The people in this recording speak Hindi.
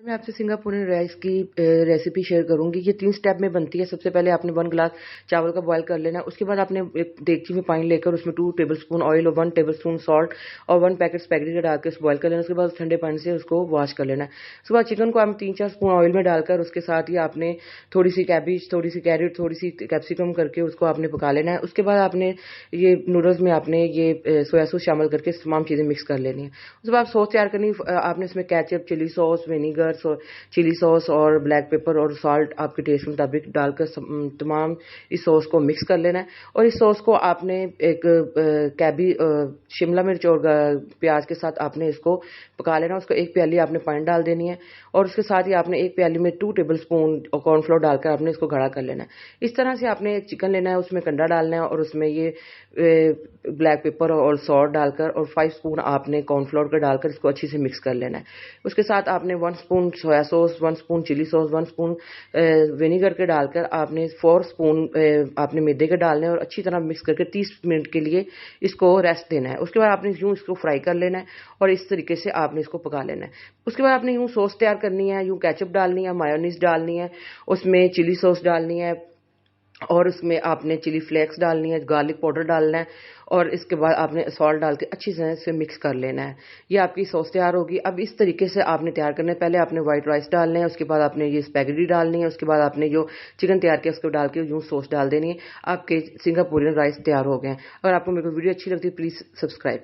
मैं आपसे सिंगापुरियन राइस की रेसिपी शेयर करूंगी। ये 3 स्टेप में बनती है। सबसे पहले आपने 1 गिलास चावल का बॉयल कर लेना है। उसके बाद आपने एक देगची में पानी लेकर उसमें 2 टेबलस्पून ऑयल और 1 टेबलस्पून सॉल्ट और 1 पैकेट स्पैगेटी का डाल के उसको बॉयल कर लेना है। उसके बाद ठंडे पानी से उसको वॉश कर लेना है। उसके बाद चिकन को आप 3-4 स्पून ऑयल में डालकर उसके साथ ही आपने थोड़ी सी कैबेज, थोड़ी सी कैरेट, थोड़ी सी कैप्सिकम करके उसको आपने पका लेना है। उसके बाद आपने ये नूडल्स में आपने ये सोया सॉस शामिल करके तमाम चीज़ें मिक्स कर लेनी है। उसके बाद सॉस तैयार करनी, आपने इसमें ketchup, chilli sauce, vinegar, chilli sauce और ब्लैक पेपर और सॉल्ट आपके टेस्ट के मुताबिक डालकर तमाम इस सॉस को मिक्स कर लेना है। और इस सॉस को आपने एक शिमला मिर्च और प्याज के साथ आपने इसको पका लेना। उसको 1 प्याली आपने पानी डाल देनी है और उसके साथ ही आपने 1 प्याली में 2 टेबलस्पून कॉर्नफ्लोर डालकर आपने इसको गाढ़ा कर लेना है। इस तरह से आपने चिकन लेना है, उसमें कंडा डालना है और उसमें ये ब्लैक पेपर और सॉल्ट डालकर और 5 स्पून आपने कॉर्नफ्लोर का डालकर इसको अच्छे से मिक्स कर लेना है। उसके साथ आपने 1 spoon soya sauce, 1 spoon chilli sauce, 1 spoon vinegar के डालकर आपने 4 स्पून आपने मैदे के डालने और अच्छी तरह मिक्स करके 30 मिनट के लिए इसको रेस्ट देना है। उसके बाद आपने यूं इसको फ्राई कर लेना है और इस तरीके से आपने इसको पका लेना है। उसके बाद आपने यूं सॉस तैयार करनी है, यूं केचप डालनी है, मायोनीज डालनी है, उसमें चिली सॉस डालनी है और उसमें आपने चिली फ्लेक्स डालनी है, गार्लिक पाउडर डालना है और इसके बाद आपने सॉल्ट डाल के अच्छी तरह से मिक्स कर लेना है। ये आपकी सॉस तैयार होगी। अब इस तरीके से आपने तैयार करना है। पहले आपने व्हाइट राइस डालने हैं, उसके बाद आपने ये स्पैगेटी डालनी है, उसके बाद आपने जो चिकन तैयार किया उसको डाल के यूं सॉस डाल देनी है। आपके सिंगापुरियन राइस तैयार हो गए हैं। अगर आपको मेरी वीडियो अच्छी लगती है प्लीज़ सब्सक्राइब।